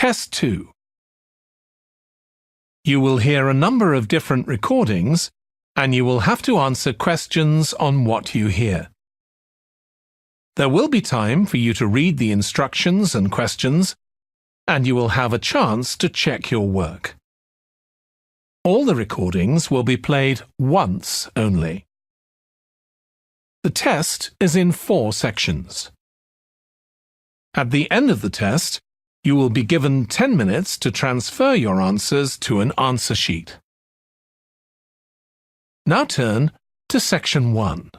Test 2. You will hear a number of different recordings, and you will have to answer questions on what you hear. There will be time for you to read the instructions and questions, and you will have a chance to check your work. All the recordings will be played once only. The test is in 4 sections. At the end of the test, you will be given 10 minutes to transfer your answers to an answer sheet. Now turn to Section 1.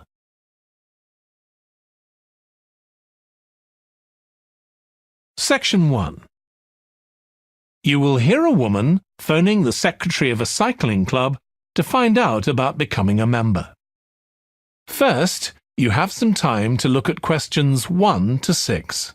Section 1. You will hear a woman phoning the secretary of a cycling club to find out about becoming a member. First, you have some time to look at questions 1 to 6.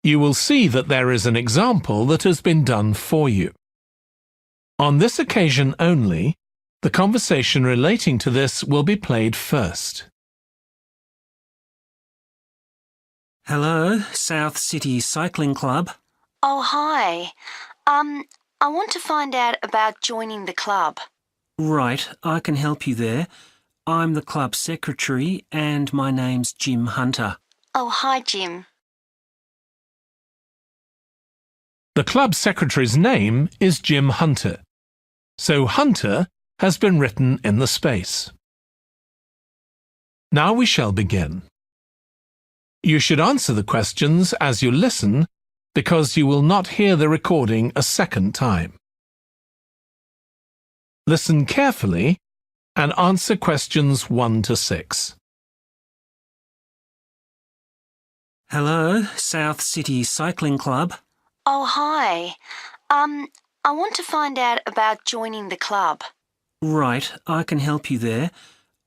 You will see that there is an example that has been done for you. On this occasion only, the conversation relating to this will be played first. Hello, South City Cycling Club. Oh, hi. I want to find out about joining the club. Right, I can help you there. I'm the club secretary and my name's Jim Hunter. Oh, hi, Jim. The club secretary's name is Jim Hunter, so Hunter has been written in the space. Now we shall begin. You should answer the questions as you listen because you will not hear the recording a second time. Listen carefully and answer questions 1 to 6. Hello, South City Cycling Club. Oh, hi. I want to find out about joining the club. Right, I can help you there.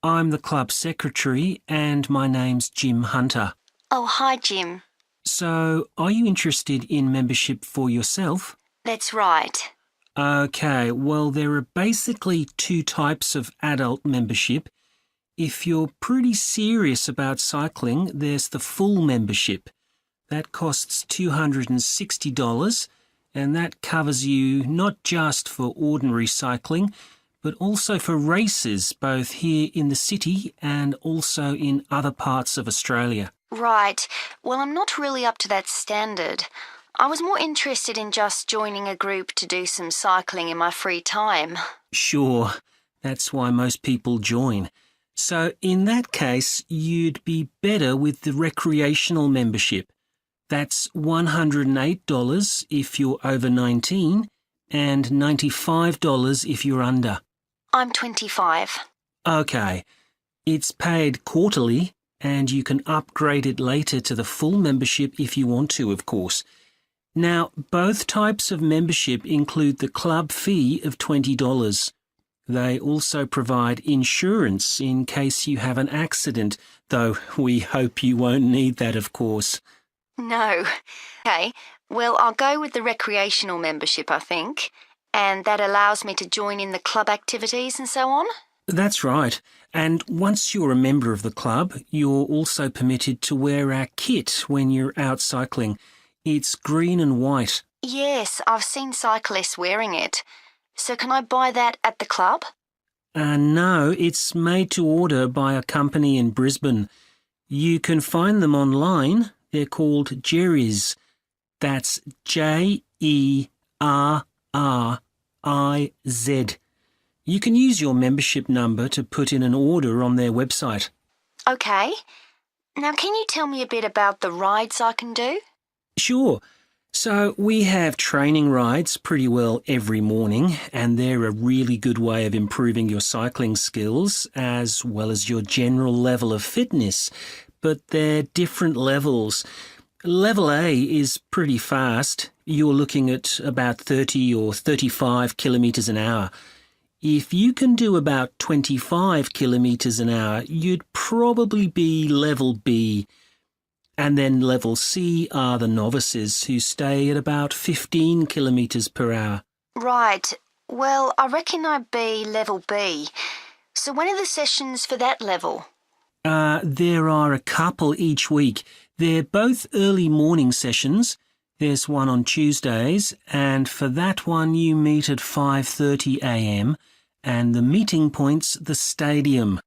I'm the club secretary and my name's Jim Hunter. Oh, hi, Jim. So, are you interested in membership for yourself? That's right. Okay, well, there are basically 2 types of adult membership. If you're pretty serious about cycling, there's the full membership. That costs $260, and that covers you not just for ordinary cycling, but also for races both here in the city and also in other parts of Australia. Right. Well, I'm not really up to that standard. I was more interested in just joining a group to do some cycling in my free time. Sure, that's why most people join. So in that case, you'd be better with the recreational membership. That's $108 if you're over 19 and $95 if you're under. I'm 25. Okay, it's paid quarterly and you can upgrade it later to the full membership if you want to, of course. Now, both types of membership include the club fee of $20. They also provide insurance in case you have an accident, though we hope you won't need that, of course. No. Okay, well, I'll go with the recreational membership, I think, and that allows me to join in the club activities and so on. That's right. And once you're a member of the club, you're also permitted to wear our kit when you're out cycling. It's green and white. Yes, I've seen cyclists wearing it. So can I buy that at the club? No, it's made to order by a company in Brisbane. You can find them online. They're called Jerry's. That's Jerriz. You can use your membership number to put in an order on their website. Okay. Now, can you tell me a bit about the rides I can do? Sure. So we have training rides pretty well every morning, and they're a really good way of improving your cycling skills as well as your general level of fitness. But they're different levels. Level A is pretty fast. You're looking at about 30 or 35 kilometres an hour. If you can do about 25 kilometres an hour, you'd probably be level B. And then level C are the novices who stay at about 15 kilometres per hour. Right. Well, I reckon I'd be level B. So when are the sessions for that level? There are a couple each week. They're both early morning sessions. There's one on Tuesdays, and for that one you meet at 5:30 a.m, and the meeting point's the stadium.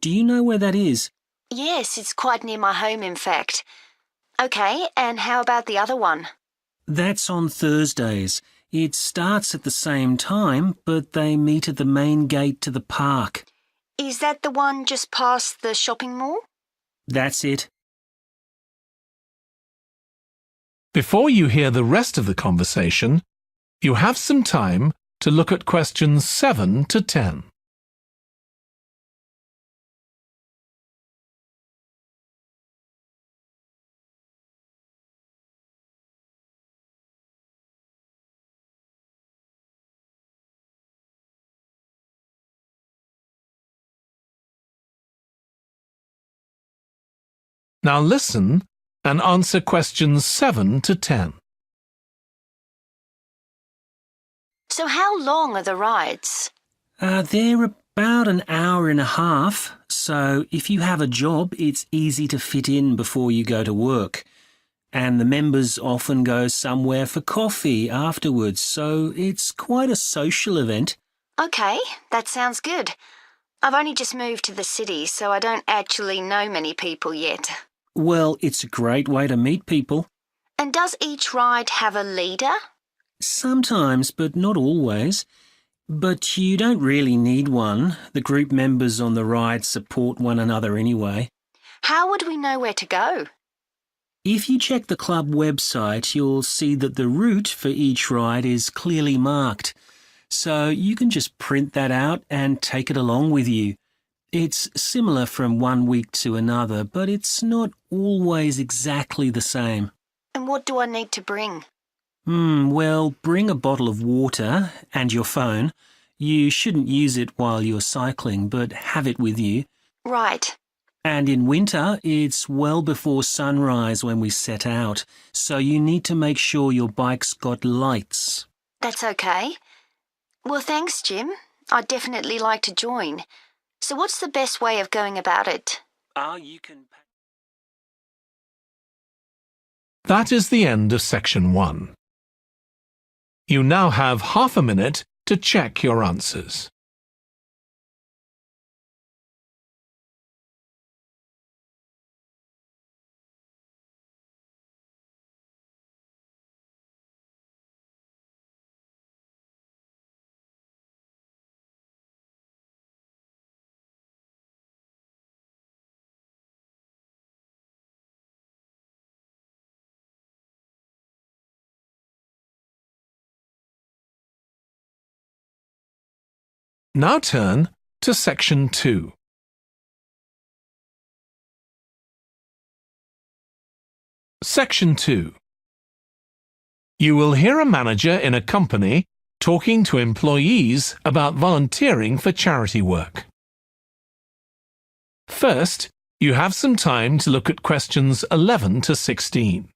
Do you know where that is? Yes, it's quite near my home, in fact. OK, and how about the other one? That's on Thursdays. It starts at the same time, but they meet at the main gate to the park. Is that the one just past the shopping mall? That's it. Before you hear the rest of the conversation, you have some time to look at questions 7 to 10. Now listen and answer questions 7 to 10. So how long are the rides? They're about an hour and a half, so if you have a job, it's easy to fit in before you go to work. And the members often go somewhere for coffee afterwards, so it's quite a social event. OK, that sounds good. I've only just moved to the city, so I don't actually know many people yet. Well, it's a great way to meet people. And does each ride have a leader? Sometimes, but not always. But you don't really need one. The group members on the ride support one another anyway. How would we know where to go? If you check the club website, you'll see that the route for each ride is clearly marked. So you can just print that out and take it along with you. It's similar from one week to another, but it's not always exactly the same. And what do I need to bring? Well, bring a bottle of water and your phone. You shouldn't use it while you're cycling, but have it with you. Right. And in winter, it's well before sunrise when we set out, so you need to make sure your bike's got lights. That's OK. Well, thanks, Jim. I'd definitely like to join. So what's the best way of going about it? You can... That is the end of section 1. You now have half a minute to check your answers. Now turn to section 2. Section 2. You will hear a manager in a company talking to employees about volunteering for charity work. First, you have some time to look at questions 11 to 16.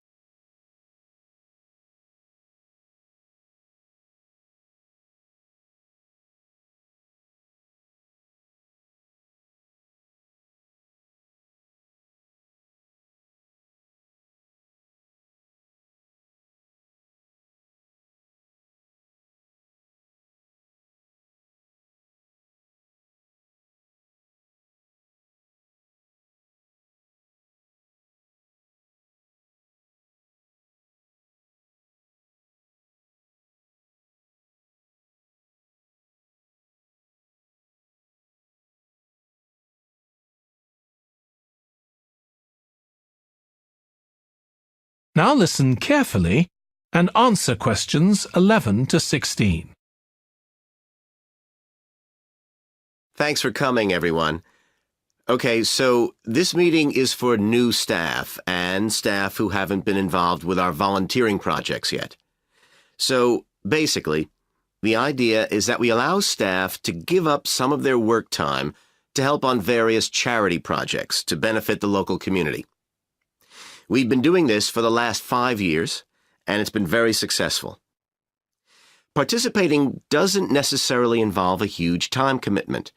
Now listen carefully and answer questions 11 to 16. Thanks for coming, everyone. Okay, so this meeting is for new staff and staff who haven't been involved with our volunteering projects yet. So, basically, the idea is that we allow staff to give up some of their work time to help on various charity projects to benefit the local community. We've been doing this for the last 5 years, and it's been very successful. Participating doesn't necessarily involve a huge time commitment.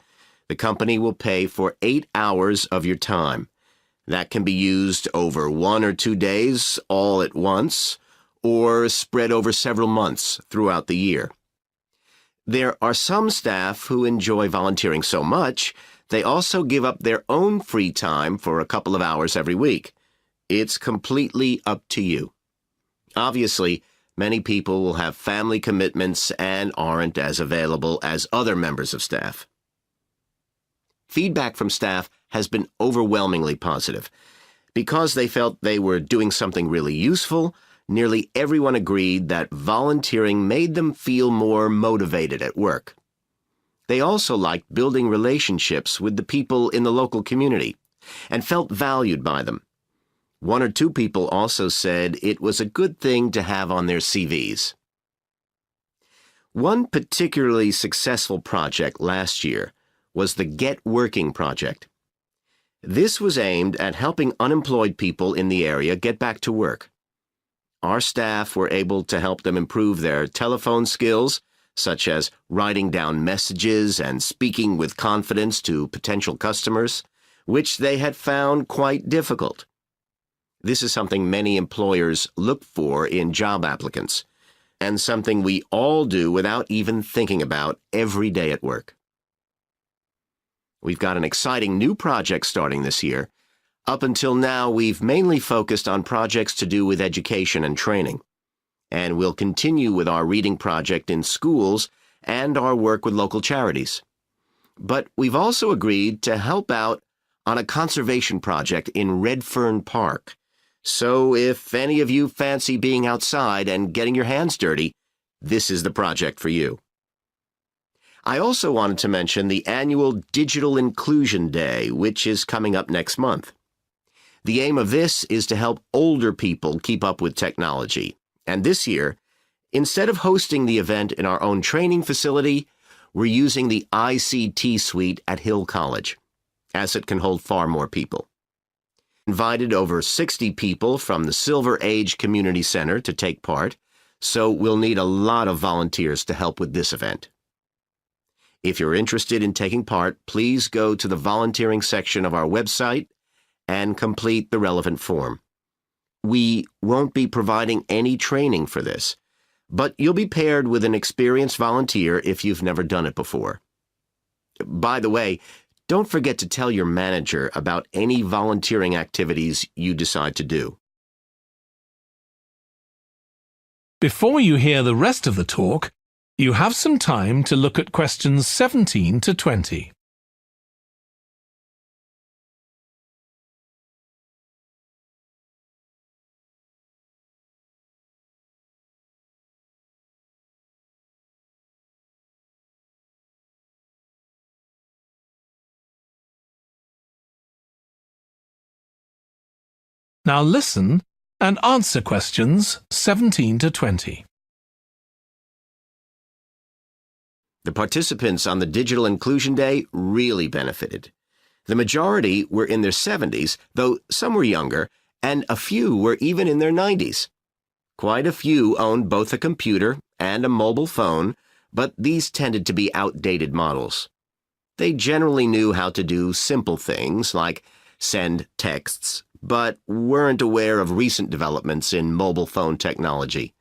The company will pay for 8 hours of your time. That can be used over 1 or 2 days all at once, or spread over several months throughout the year. There are some staff who enjoy volunteering so much, they also give up their own free time for a couple of hours every week. It's completely up to you. Obviously, many people will have family commitments and aren't as available as other members of staff. Feedback from staff has been overwhelmingly positive. Because they felt they were doing something really useful, nearly everyone agreed that volunteering made them feel more motivated at work. They also liked building relationships with the people in the local community and felt valued by them. 1 or 2 people also said it was a good thing to have on their CVs. One particularly successful project last year was the Get Working project. This was aimed at helping unemployed people in the area get back to work. Our staff were able to help them improve their telephone skills, such as writing down messages and speaking with confidence to potential customers, which they had found quite difficult. This is something many employers look for in job applicants, and something we all do without even thinking about every day at work. We've got an exciting new project starting this year. Up until now, we've mainly focused on projects to do with education and training, and we'll continue with our reading project in schools and our work with local charities. But we've also agreed to help out on a conservation project in Redfern Park. So if any of you fancy being outside and getting your hands dirty, this is the project for you. I also wanted to mention the annual Digital Inclusion Day, which is coming up next month. The aim of this is to help older people keep up with technology. And this year, instead of hosting the event in our own training facility, we're using the ICT suite at Hill College, as it can hold far more people. Invited over 60 people from the Silver Age Community Center to take part, so we'll need a lot of volunteers to help with this event. If you're interested in taking part, please go to the volunteering section of our website and complete the relevant form. We won't be providing any training for this, but you'll be paired with an experienced volunteer if you've never done it before. By the way, don't forget to tell your manager about any volunteering activities you decide to do. Before you hear the rest of the talk, you have some time to look at questions 17 to 20. Now listen and answer questions 17 to 20. The participants on the Digital Inclusion Day really benefited. The majority were in their 70s, though some were younger, and a few were even in their 90s. Quite a few owned both a computer and a mobile phone, but these tended to be outdated models. They generally knew how to do simple things like send texts, but weren't aware of recent developments in mobile phone technology.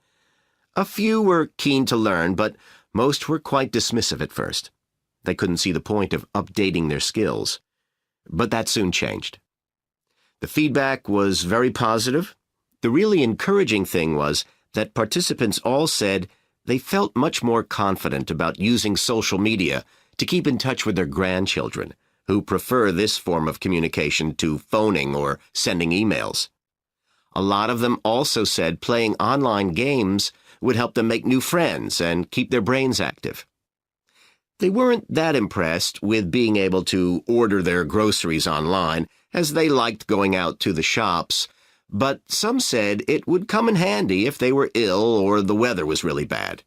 A few were keen to learn, but most were quite dismissive at first. They couldn't see the point of updating their skills. But that soon changed. The feedback was very positive. The really encouraging thing was that participants all said they felt much more confident about using social media to keep in touch with their grandchildren, who prefer this form of communication to phoning or sending emails. A lot of them also said playing online games would help them make new friends and keep their brains active. They weren't that impressed with being able to order their groceries online, as they liked going out to the shops, but some said it would come in handy if they were ill or the weather was really bad.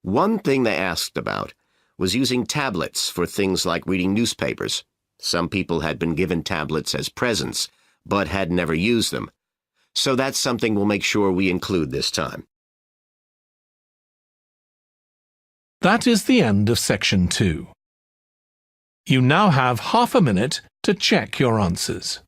One thing they asked about was using tablets for things like reading newspapers. Some people had been given tablets as presents, but had never used them. So that's something we'll make sure we include this time. That is the end of section 2. You now have half a minute to check your answers.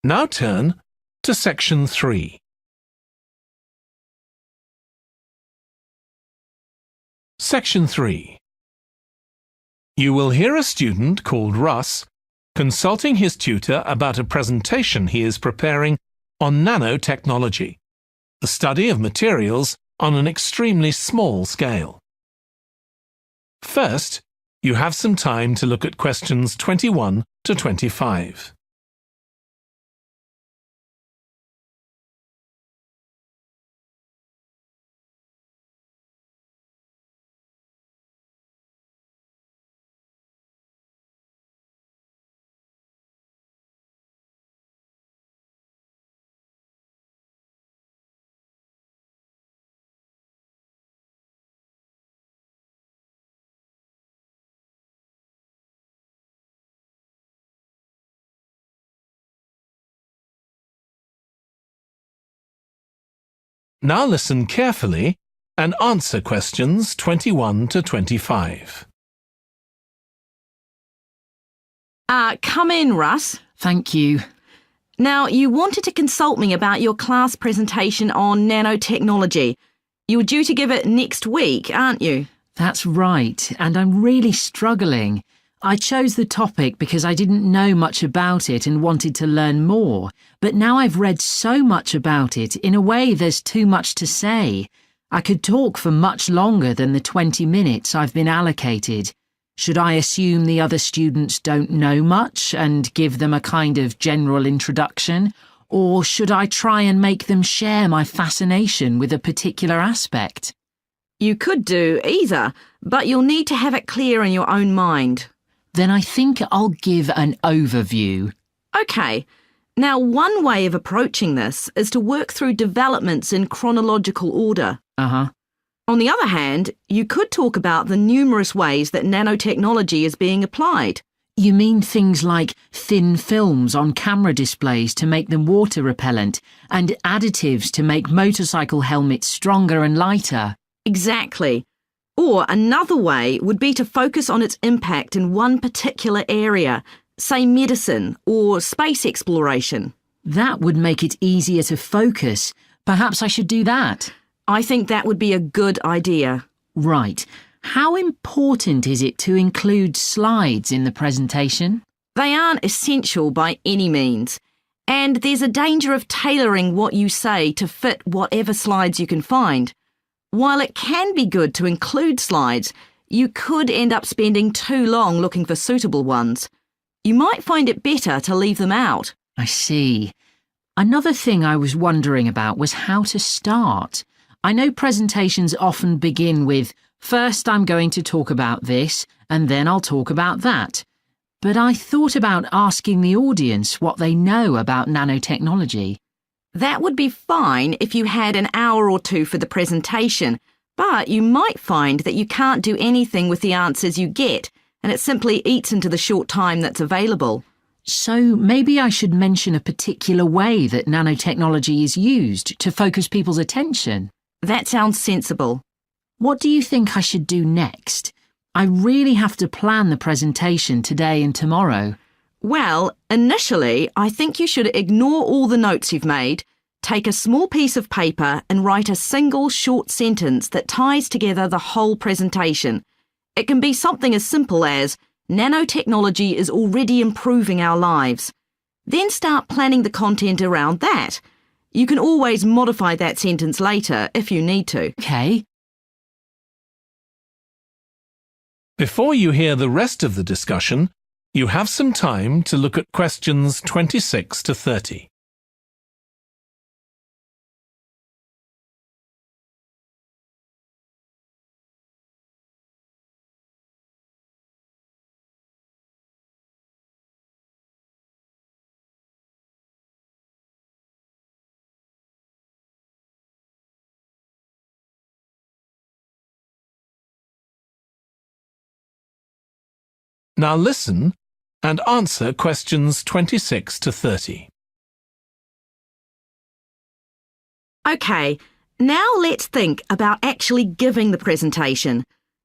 Now turn to section 3. Section 3. You will hear a student called Russ consulting his tutor about a presentation he is preparing on nanotechnology, the study of materials on an extremely small scale. First, you have some time to look at questions 21 to 25. Now listen carefully and answer questions 21 to 25. Come in, Russ. Thank you. Now, you wanted to consult me about your class presentation on nanotechnology. You were due to give it next week, aren't you? That's right, and I'm really struggling. I chose the topic because I didn't know much about it and wanted to learn more, but now I've read so much about it, in a way there's too much to say. I could talk for much longer than the 20 minutes I've been allocated. Should I assume the other students don't know much and give them a kind of general introduction, or should I try and make them share my fascination with a particular aspect? You could do either, but you'll need to have it clear in your own mind. Then I think I'll give an overview. OK. Now, one way of approaching this is to work through developments in chronological order. Uh-huh. On the other hand, you could talk about the numerous ways that nanotechnology is being applied. You mean things like thin films on camera displays to make them water repellent and additives to make motorcycle helmets stronger and lighter? Exactly. Or another way would be to focus on its impact in one particular area, say medicine or space exploration. That would make it easier to focus. Perhaps I should do that. I think that would be a good idea. Right. How important is it to include slides in the presentation? They aren't essential by any means, and there's a danger of tailoring what you say to fit whatever slides you can find. While it can be good to include slides, you could end up spending too long looking for suitable ones. You might find it better to leave them out. I see. Another thing I was wondering about was how to start. I know presentations often begin with, first I'm going to talk about this, and then I'll talk about that. But I thought about asking the audience what they know about nanotechnology. That would be fine if you had an hour or two for the presentation, but you might find that you can't do anything with the answers you get, and it simply eats into the short time that's available. So maybe I should mention a particular way that nanotechnology is used to focus people's attention. That sounds sensible. What do you think I should do next? I really have to plan the presentation today and tomorrow. Well, initially, I think you should ignore all the notes you've made, take a small piece of paper and write a single short sentence that ties together the whole presentation. It can be something as simple as, nanotechnology is already improving our lives. Then start planning the content around that. You can always modify that sentence later if you need to. OK. Before you hear the rest of the discussion, you have some time to look at questions 26 to 30. Now listen and answer questions 26 to 30. OK, now let's think about actually giving the presentation.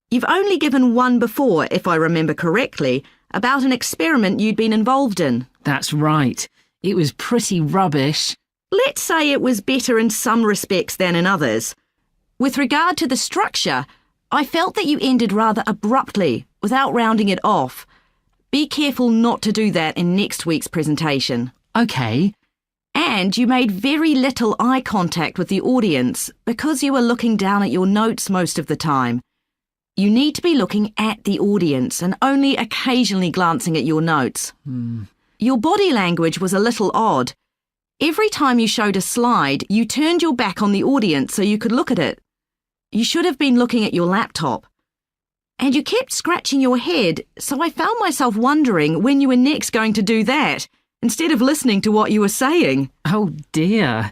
You've only given one before, if I remember correctly, about an experiment you'd been involved in. That's right. It was pretty rubbish. Let's say it was better in some respects than in others. With regard to the structure, I felt that you ended rather abruptly, without rounding it off. Be careful not to do that in next week's presentation. OK. And you made very little eye contact with the audience because you were looking down at your notes most of the time. You need to be looking at the audience and only occasionally glancing at your notes. Your body language was a little odd. Every time you showed a slide, you turned your back on the audience so you could look at it. You should have been looking at your laptop. And you kept scratching your head, so I found myself wondering when you were next going to do that, instead of listening to what you were saying. Oh dear.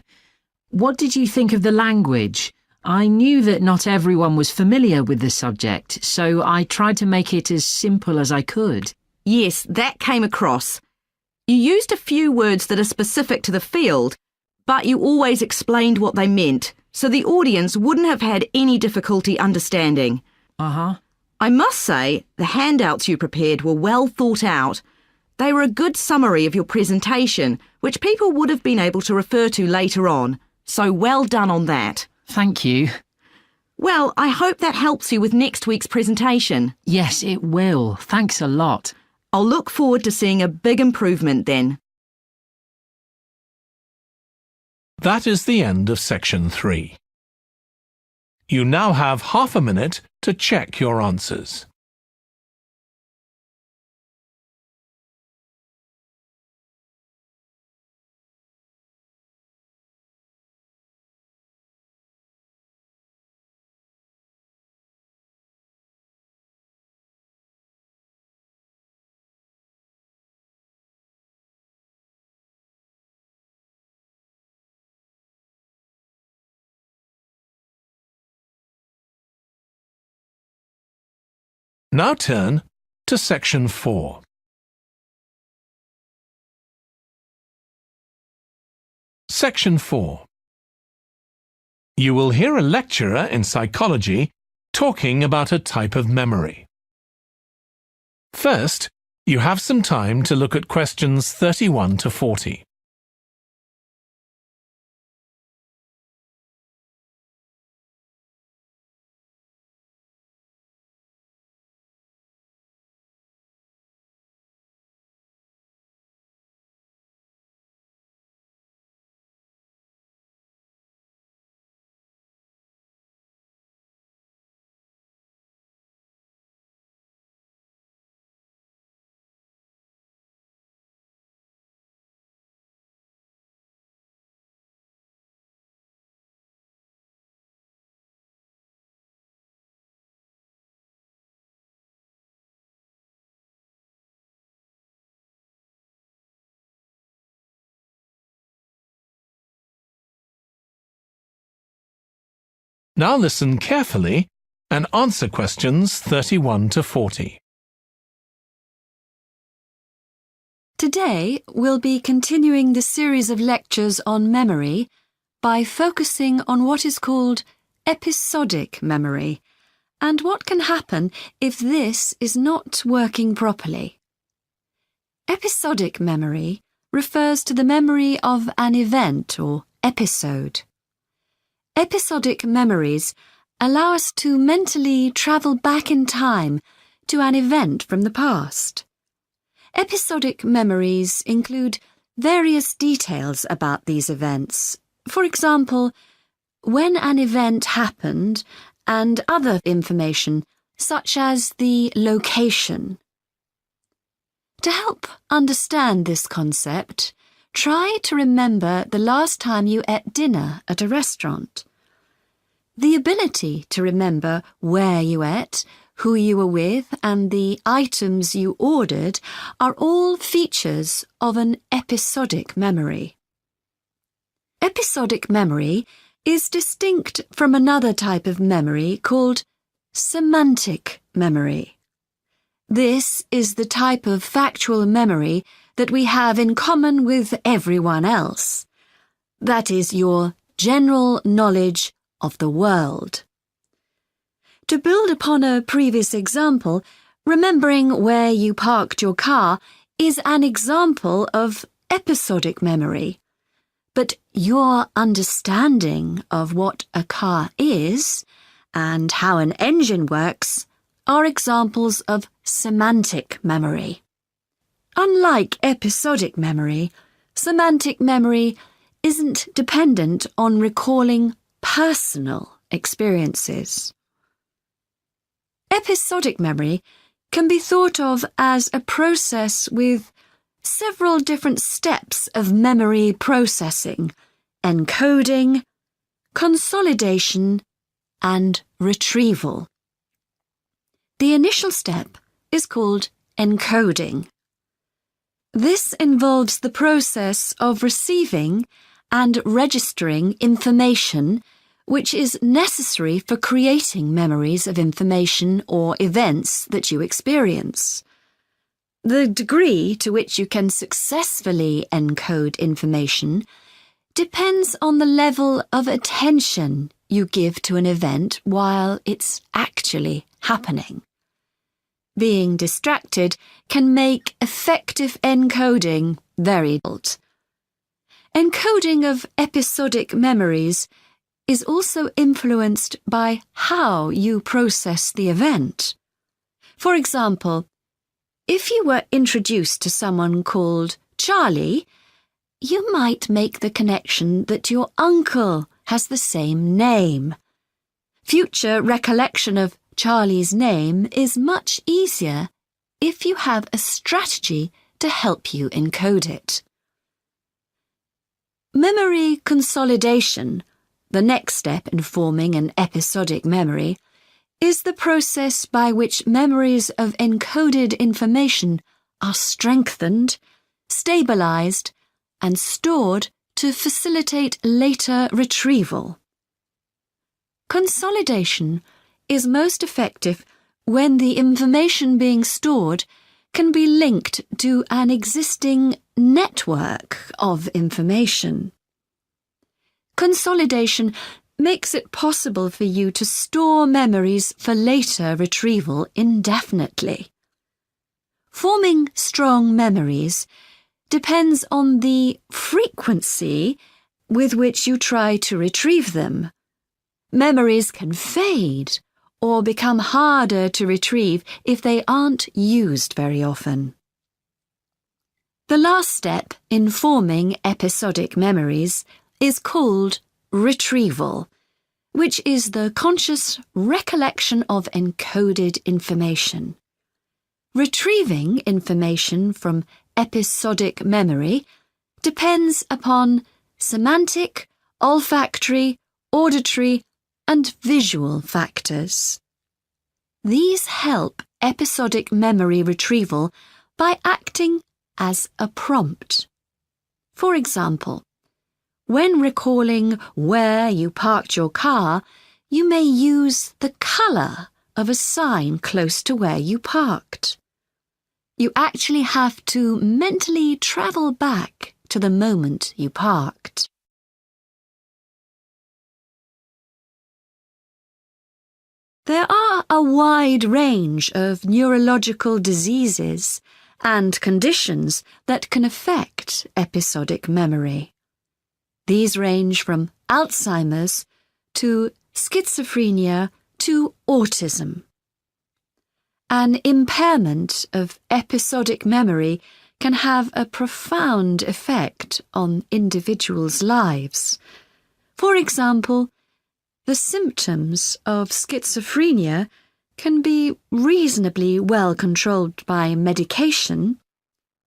What did you think of the language? I knew that not everyone was familiar with the subject, so I tried to make it as simple as I could. Yes, that came across. You used a few words that are specific to the field, but you always explained what they meant, so the audience wouldn't have had any difficulty understanding. Uh-huh. I must say, the handouts you prepared were well thought out. They were a good summary of your presentation, which people would have been able to refer to later on. So well done on that. Thank you. Well, I hope that helps you with next week's presentation. Yes, it will. Thanks a lot. I'll look forward to seeing a big improvement then. That is the end of section 3. You now have half a minute to check your answers. Now turn to section 4. Section 4. You will hear a lecturer in psychology talking about a type of memory. First, you have some time to look at questions 31 to 40. Now listen carefully and answer questions 31 to 40. Today, we'll be continuing the series of lectures on memory by focusing on what is called episodic memory and what can happen if this is not working properly. Episodic memory refers to the memory of an event or episode. Episodic memories allow us to mentally travel back in time to an event from the past. Episodic memories include various details about these events. For example, when an event happened and other information such as the location. To help understand this concept, try to remember the last time you ate dinner at a restaurant. The ability to remember where you ate, who you were with, and the items you ordered are all features of an episodic memory. Episodic memory is distinct from another type of memory called semantic memory. This is the type of factual memory that we have in common with everyone else. That is your general knowledge of the world. To build upon a previous example, remembering where you parked your car is an example of episodic memory. But your understanding of what a car is and how an engine works are examples of semantic memory. Unlike episodic memory, semantic memory isn't dependent on recalling personal experiences. Episodic memory can be thought of as a process with several different steps of memory processing, encoding, consolidation, and retrieval. The initial step is called encoding. This involves the process of receiving and registering information which is necessary for creating memories of information or events that you experience. The degree to which you can successfully encode information depends on the level of attention you give to an event while it's actually happening. Being distracted can make effective encoding very difficult. Encoding of episodic memories is also influenced by how you process the event. For example, if you were introduced to someone called Charlie, you might make the connection that your uncle has the same name. Future recollection of Charlie's name is much easier if you have a strategy to help you encode it. Memory consolidation, the next step in forming an episodic memory, is the process by which memories of encoded information are strengthened, stabilized, and stored to facilitate later retrieval. Consolidation is most effective when the information being stored can be linked to an existing network of information. Consolidation makes it possible for you to store memories for later retrieval indefinitely. Forming strong memories depends on the frequency with which you try to retrieve them. Memories can fade or become harder to retrieve if they aren't used very often. The last step in forming episodic memories is called retrieval, which is the conscious recollection of encoded information. Retrieving information from episodic memory depends upon semantic, olfactory, auditory, and visual factors. These help episodic memory retrieval by acting as a prompt. For example, when recalling where you parked your car, you may use the colour of a sign close to where you parked. You actually have to mentally travel back to the moment you parked. There are a wide range of neurological diseases and conditions that can affect episodic memory. These range from Alzheimer's to schizophrenia to autism. An impairment of episodic memory can have a profound effect on individuals' lives. For example, the symptoms of schizophrenia can be reasonably well controlled by medication.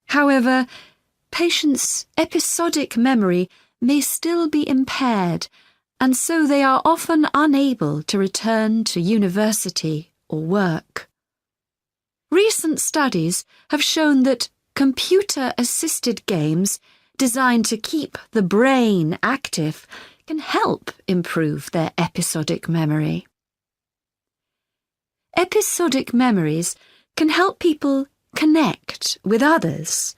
However, patients' episodic memory may still be impaired, and so they are often unable to return to university or work. Recent studies have shown that computer-assisted games designed to keep the brain active can help improve their episodic memory. Episodic memories can help people connect with others,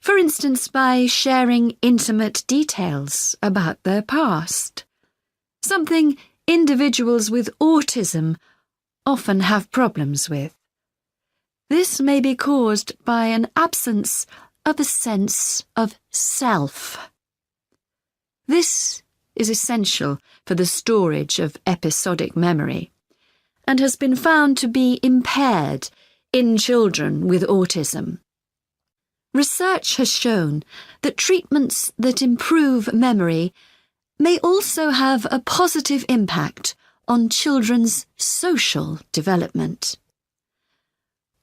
for instance by sharing intimate details about their past, something individuals with autism often have problems with. This may be caused by an absence of a sense of self. This is essential for the storage of episodic memory and has been found to be impaired in children with autism. Research has shown that treatments that improve memory may also have a positive impact on children's social development.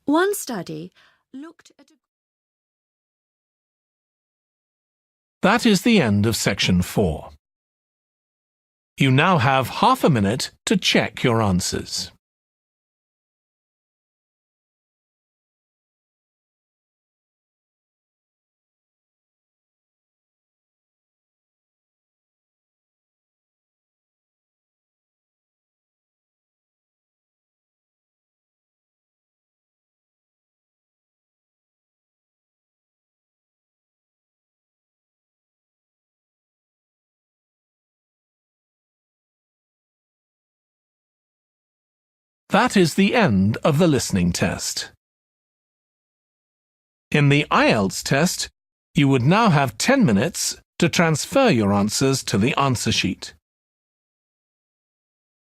One study looked at That is the end of section 4. You now have half a minute to check your answers. That is the end of the listening test. In the IELTS test, you would now have 10 minutes to transfer your answers to the answer sheet.